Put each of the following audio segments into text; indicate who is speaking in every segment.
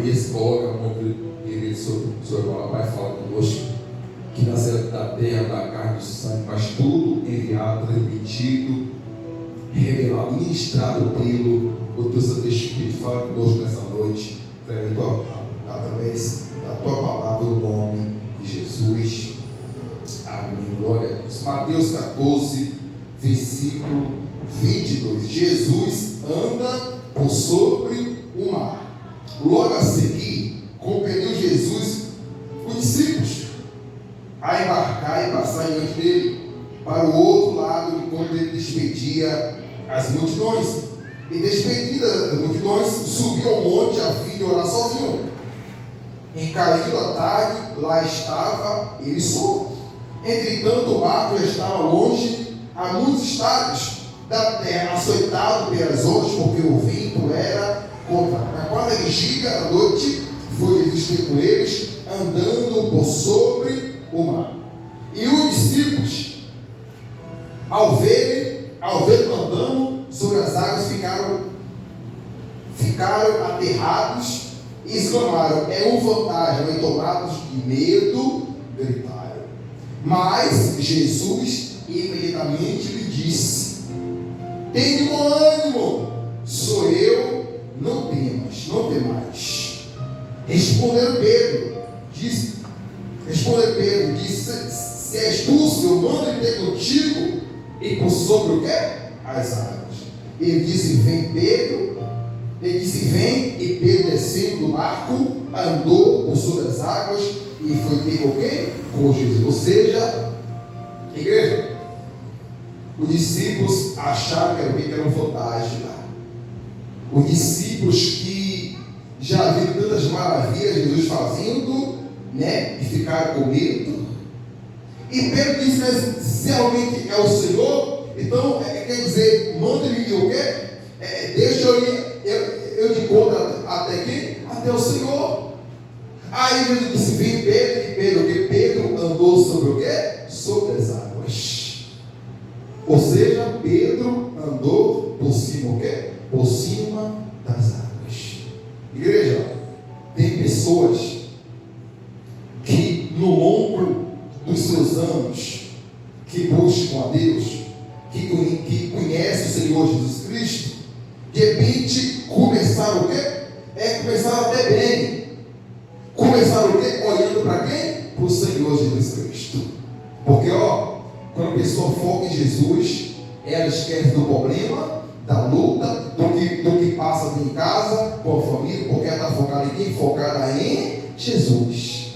Speaker 1: aleluia, se coloca a mão direita sobre a palavra, Pai, fala conosco, que nasceu da terra, da carne, do sangue, mas tudo enviado, transmitido, revelado, ministrado pelo o teu Santo Espírito. Fala conosco nessa noite, através da tua palavra, no nome de Jesus. Amém. Glória a Deus. Mateus 14, versículo 22. Jesus anda por sobre o mar. Logo a seguir, compeliu Jesus os discípulos a embarcar e passar diante dele para o outro lado, enquanto ele despedia as multidões. E despedida as multidões, subiu ao monte a fim de orar sozinho. Em caindo a tarde, lá estava ele só. Entretanto, o barco já estava longe a muitos estádios da terra, açoitado pelas ondas, porque o vento era contrário. Na quarta vigília da noite, foi Jesus ter com eles, andando por sobre o mar. E os discípulos, ao verem andando sobre as águas, ficaram aterrados e exclamaram: é um fantasma. E tomados de medo, gritaram. Mas Jesus imediatamente lhe disse: tenha bom ânimo, sou eu, não temais. Respondeu Pedro, disse: se és tu, Senhor, manda-me ter contigo e por sobre o quê? As águas. Ele disse: vem, e Pedro, descendo do barco, andou por sobre as águas e foi ter com quem? Com Jesus. Ou seja, igreja, os discípulos acharam que era um fantasma. Os discípulos que já viram tantas maravilhas Jesus fazendo, né, e ficaram com medo. E Pedro disse: se realmente é o Senhor, então quer dizer, manda-me o quê? Deixa eu te conto até quem? Até o Senhor. Aí Jesus disse: vem Pedro, que Pedro andou sobre o quê? Sobre as águas. Ou seja, Pedro andou por cima o quê? Por cima das águas. Igreja, tem pessoas que no longo dos seus anos, que buscam a Deus, que conhecem o Senhor Jesus Cristo, de repente começaram o quê? Começaram até bem. Começaram o quê? Olhando para quem? Para o Senhor Jesus Cristo. Porque quando a pessoa foca em Jesus, ela esquece do problema, da luta, do que passa dentro de casa, com a família, porque ela está focada em quem? Focada em Jesus.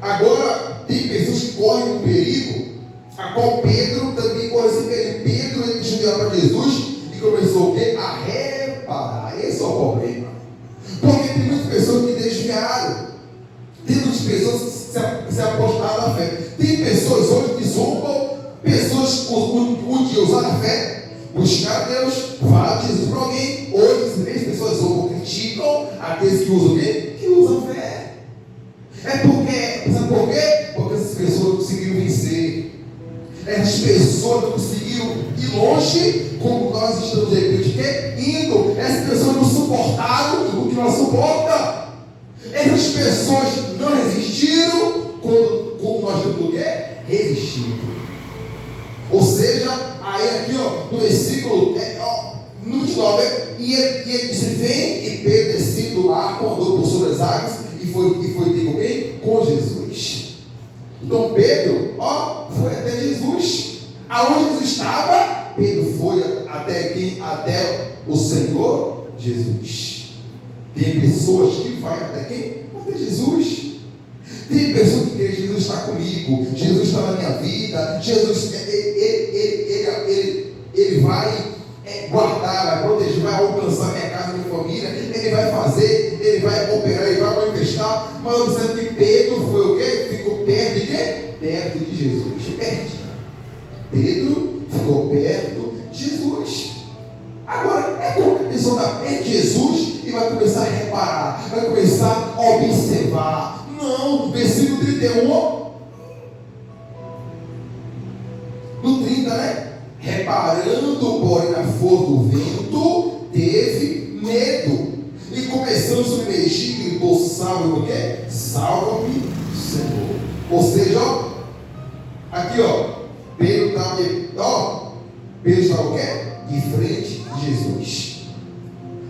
Speaker 1: Agora, tem pessoas que correm um perigo, a qual Pedro também corre esse perigo. Pedro, ele deixou de olhar para Jesus e começou o quê? A reparar. Esse é o problema. Porque tem muitas pessoas que desviaram. Tem muitas pessoas que se apostaram na fé. Tem pessoas hoje que zombam, pessoas um dia usaram a fé, buscar Deus, falar de Jesus para alguém. Hoje, as pessoas zombam, criticam aqueles que usam o quê? Que usam a fé. Sabe por quê? Porque essas pessoas não conseguiram vencer. Essas pessoas não conseguiram ir longe, como nós estamos de repente indo. Essas pessoas não suportaram o que nós suportamos. Essas pessoas não resistiram como nós temos o quê? Resistido. Ou seja, aí aqui no versículo no 29, e ele disse: vem, e Pedro descendo do barco, andou por sobre as águas e foi ter com quem? Com Jesus. Então Pedro foi até Jesus. Aonde Jesus estava, Pedro foi até quem? Até o Senhor Jesus. Tem pessoas que vão até quem? Até Jesus. Tem pessoas que querem: Jesus está comigo, Jesus está na minha vida, Jesus ele vai guardar, vai proteger, vai alcançar minha casa, minha família, ele vai fazer, ele vai operar, ele vai manifestar. Mas eu dizendo que Pedro foi o quê? Ficou perto de quê? Perto de Jesus. Pedro ficou perto de Jesus. Agora, como a pessoa está perto de Jesus e vai começar a reparar, vai começar a observar? Não, versículo 31, no 30, né? Reparando, porém, na força do vento, teve medo. E começando a submergir, gritou: salve-me o quê? Salva-me, Senhor. Ou seja, ó, aqui ó, Pedro estava o quê? De frente de Jesus.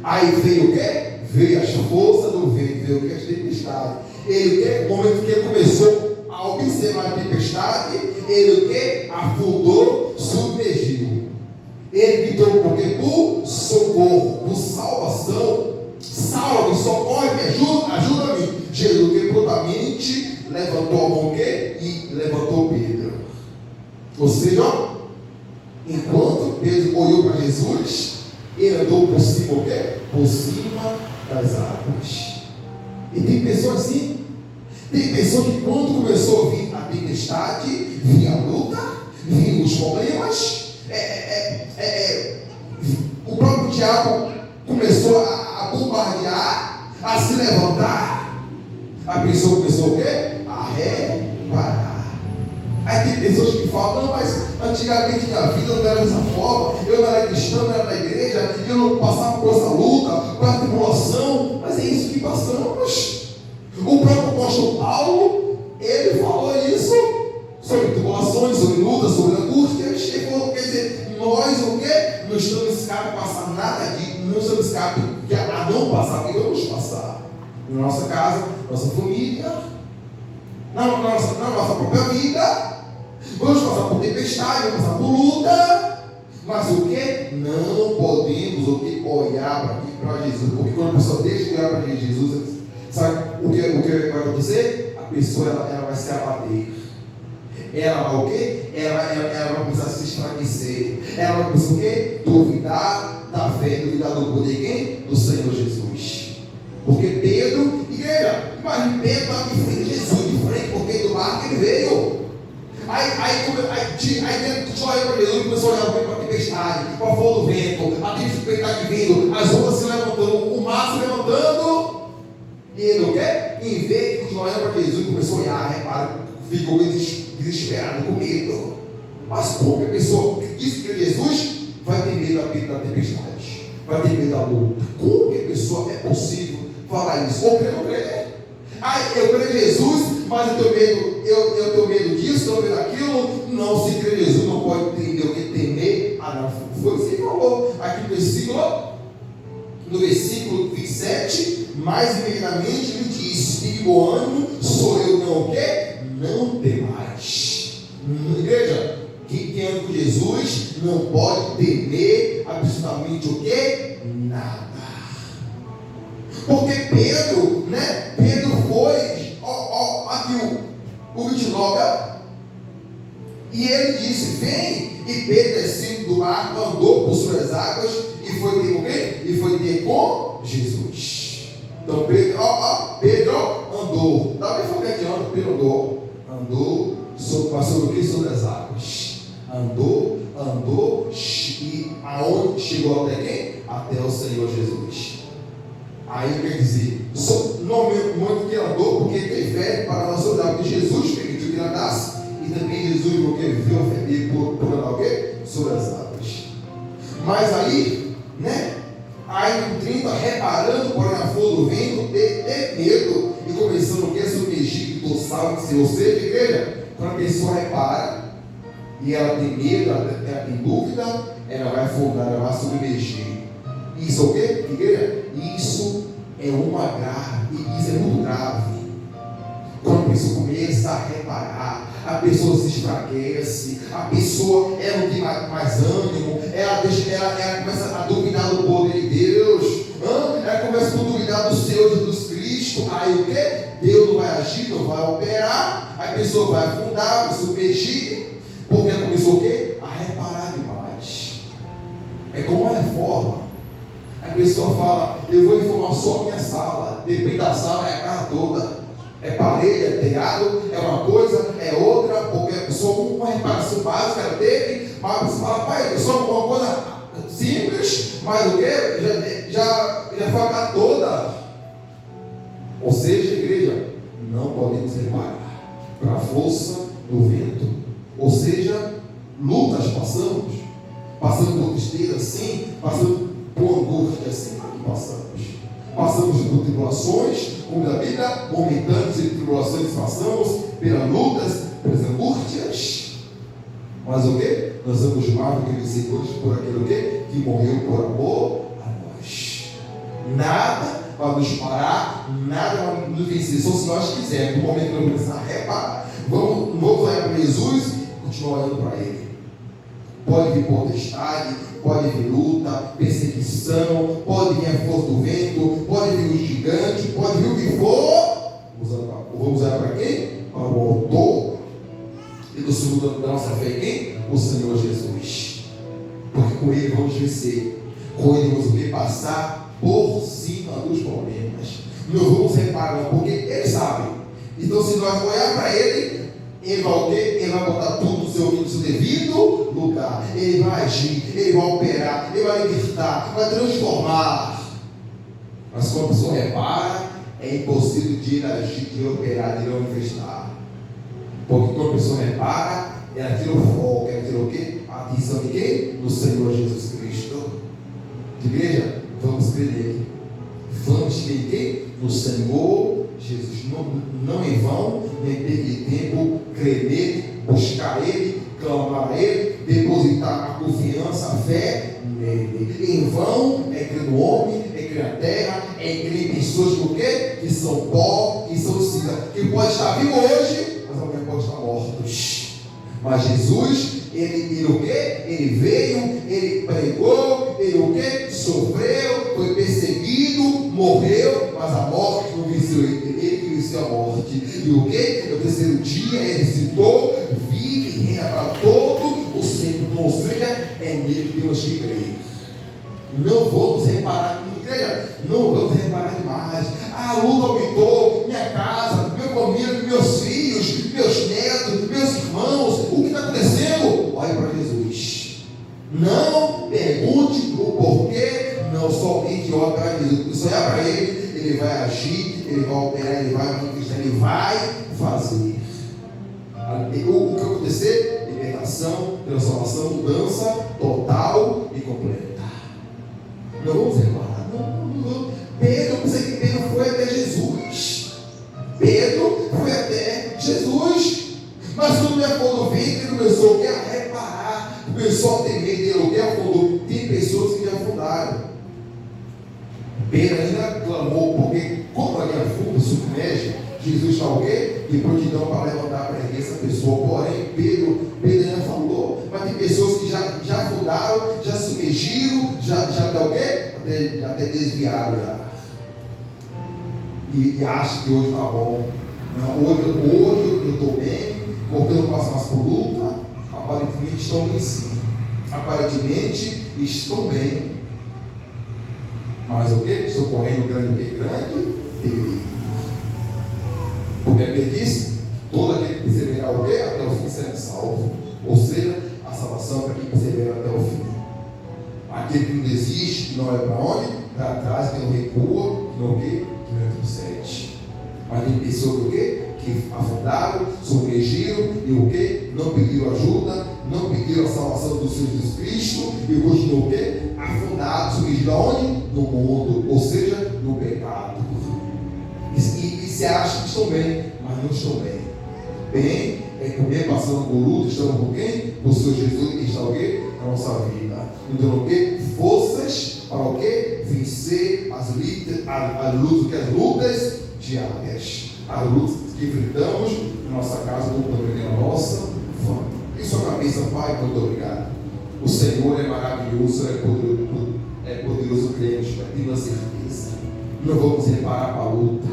Speaker 1: Aí veio o quê? Veio as forças do vento, veio o que? As tempestades. Ele o quê? No momento que ele começou a observar a tempestade, ele o quê? Afundou, submergiu. Ele gritou por quê? Por socorro, por salvação. Salve, socorre, me ajuda-me. Jesus que prontamente levantou a mão e levantou Pedro. Ou seja, ó, enquanto Pedro olhou para Jesus, ele andou por cima o quê? Por cima das águas. E tem pessoas assim. Tem pessoas que quando começou a vir a tempestade, vinha a luta, vinham os problemas, o próprio diabo começou a bombardear, a se levantar. A pessoa começou o quê? A reparar. Aí tem pessoas que falam: não, mas antigamente minha vida não era dessa forma, eu não era cristão, não era da igreja, eu não passava por essa luta, por essa tribulação. Mas é isso que passamos. O próprio apóstolo Paulo, ele falou isso sobre tribulações, sobre lutas, sobre angústias. Ele falou, quer dizer, nós o quê? Não estamos escapos de passar nada disso, não estamos escapos a não passar, porque vamos passar. Na nossa casa, nossa família, na nossa própria vida, vamos passar por tempestade, vamos passar por luta, mas o que? Não podemos o que? Olhar para Jesus, porque quando a pessoa deixa de olhar para Jesus, sabe o que vai acontecer? A pessoa ela vai se abater. Ela vai o quê? Ela vai começar a se enfraquecer. Ela vai começar o quê? Duvidar da fé, duvidar do poder de quem? Do Senhor Jesus. Porque Pedro, igreja, imagina Pedro estava de frente de Jesus, de frente, porque do mar que ele veio. Aí dentro de olhar para Jesus, começou a olhar para a tempestade, para a força do vento, a tempestade vindo, as ondas se levantando, o mar se levantando. E ele o quê? Em vez de continuar olhando para Jesus, começou a olhar, repara, ficou desesperado, com medo. Mas como a pessoa que diz que é Jesus vai ter medo da tempestade, vai ter medo da luta? Como que a pessoa é possível falar isso? Ou crer, não crer? Eu creio em Jesus, mas eu tenho medo disso, eu tenho medo daquilo. Não, se crer em Jesus, não pode entender o que temer. Foi isso que ele falou aqui no versículo 27. Mais imediatamente ele disse: de bom ânimo, sou eu, não o quê? Não temais. Igreja, quem anda com Jesus não pode temer absolutamente o quê? Nada. Porque Pedro, né? Pedro foi, aqui o 29, e ele disse: vem. E Pedro, descendo do barco, andou por sobre as águas e foi ter com quem? E foi ter com Jesus. Então Pedro andou, estava bem fogueteando, Pedro andou sobre o que? Sobre as águas. Andou, e aonde chegou até quem? Até o Senhor Jesus. Aí quer dizer, não muito que ele andou, porque ele teve fé para nós olhar, porque Jesus permitiu que ele andasse, e também Jesus, porque viu a fé dele por andar o quê? Sobre as águas. Mas aí, né? Aí no 30, reparando, porém, a força do vento, teve medo, e começando o que? A submergir, que salve, ou seja, igreja, quando a pessoa repara, e ela tem medo, ela tem dúvida, ela vai afundar, ela vai submergir. Isso é o quê, igreja? Isso é isso é muito grave. Quando a pessoa começa a reparar, a pessoa se enfraquece, a pessoa não tem mais ânimo, ela começa a duvidar do poder de Deus, ela começa a duvidar do Senhor Jesus Cristo. Aí o quê? Deus não vai agir, não vai operar, a pessoa vai afundar, vai submergir, porque ela começou o quê? A reparar demais. É como uma reforma. A pessoa fala: eu vou reformar só a minha sala. Depende da sala, é a casa toda. É parede, é telhado, é uma coisa, é outra, porque só uma reparação básica ela teve, mas você fala: pai, só uma coisa simples, mas o que? Já foi a casa toda. Ou seja, igreja, não podemos reparar para a força do vento. Ou seja, lutas passamos por tristeza, sim, passamos por angústia, assim, passamos aflições, como da Bíblia, momentâneas e tribulações passamos, pelas lutas, pelas angústias. Mas o que? Nós somos mais do que vencedores por aquele o quê? Que morreu por amor a nós. Nada vai nos parar, nada vai nos vencer, só se nós quisermos. No momento que nós começar a reparar, vamos olhar para Jesus e continuar olhando para Ele. Pode vir potestade, pode vir luta, perseguição, pode vir a força do vento, pode vir o gigante, pode vir o que for. Vamos usar para quem? Para o autor e do segundo da nossa fé, quem? O Senhor Jesus. Porque com Ele vamos vencer, com Ele vamos passar por cima dos problemas. Não vamos reparar, porque Ele sabe. Então, se nós olhar para Ele, Ele vai o quê? Ele vai botar tudo no seu devido lugar. Ele vai agir, Ele vai operar, Ele vai libertar, vai transformar. Mas quando a pessoa repara, é impossível de ele agir, de ele operar, de ele manifestar. Porque quando a pessoa repara, ela tira o foco, ela tira o quê? A atenção de quem? Do Senhor Jesus Cristo. Igreja, vamos crer nele. Vamos crer em quem? No Senhor Jesus. Não em vão, nem perder tempo, crer nele, buscar ele, clamar a ele, depositar a confiança, a fé nele. Em vão é crer no homem, é crer na terra, é crer em pessoas que são pó, que são cinza, que pode estar vivo hoje, mas amanhã pode estar mortos. Mas Jesus, ele o quê? Ele veio, ele pregou, ele o quê? Sofreu, foi perseguido, morreu, mas a morte não venceu ele que venceu a morte. E o quê? No terceiro dia ele ressuscitou, vive e reina para todo o sempre. Ou seja, é nele que temos que crer. Não vamos reparar, igreja, não vamos reparar demais. A luta aumentou, minha casa, meu família, meus filhos, meus netos, meus irmãos, o que está acontecendo? Olhe para Jesus. Não pergunte o porquê, não somente olhe para Jesus. Se olhar para Ele, Ele vai agir, Ele vai operar, Ele vai manifestar, Ele vai fazer. O que acontecer? Libertação, transformação, mudança total e completa. Não vamos reparar, não. Pedro, eu pensei que Pedro foi até Jesus. Pedro foi até Jesus. Mas quando me afundou o ventre, ele começou a reparar, começou a temer dele, o que afundou. Tem pessoas que me afundaram. Pedro ainda clamou, porque como alguém afunda, submerge, Jesus está o quê? De prontidão para levantar, para erguer essa pessoa. Porém, Pedro ainda falou. Mas tem pessoas que já afundaram, já submergiram, já o quê? Até desviaram já. E acham que hoje está bom. Não, hoje eu estou bem, porque eu não passo mais por luta. Aparentemente estão bem sim. Aparentemente estão bem. Mas o quê? Estou correndo grande perigo. Porque ele disse, todo aquele que perseverar o quê? Até o fim será salvo. Ou seja, a salvação para quem persevera até o fim. Aquele que não desiste, que não é para onde? Para trás, que não recua, que não o quê? Que não retrocede. Mas tem pessoas que o quê? Que afundaram, submergiram e o quê? Não pediram ajuda, não pediram a salvação do Senhor Jesus Cristo e continuam o quê? Afundados, submergidos aonde? No mundo, ou seja, no pecado. E se acham que estão bem, mas não estão bem. Bem é comer, passando por luta, estamos com quem? O Senhor Jesus que está o quê? Na nossa vida. Então o quê? Forças para o quê? Vencer as lutas diárias. As lutas que enfrentamos na nossa casa, na nossa família. Em sua cabeça, Pai, muito obrigado. O Senhor é maravilhoso, é poderoso, cremos, tenho a certeza. Não vamos reparar para a luta,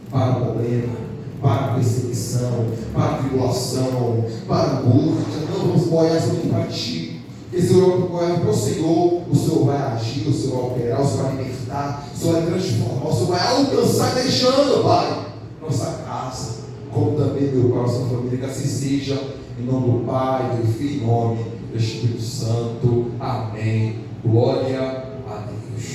Speaker 1: para o problema, para a perseguição, para a tribulação, para a angústia. Não vamos olhar somente para Ti. Porque se eu olhar para o Senhor vai agir, o Senhor vai operar, o Senhor vai libertar, o Senhor vai transformar, o Senhor vai alcançar, deixando, Pai, nossa casa, como também meu Pai, nossa família, que assim seja, em nome do Pai, do Filho e nome do Espírito Santo. Amém. Glória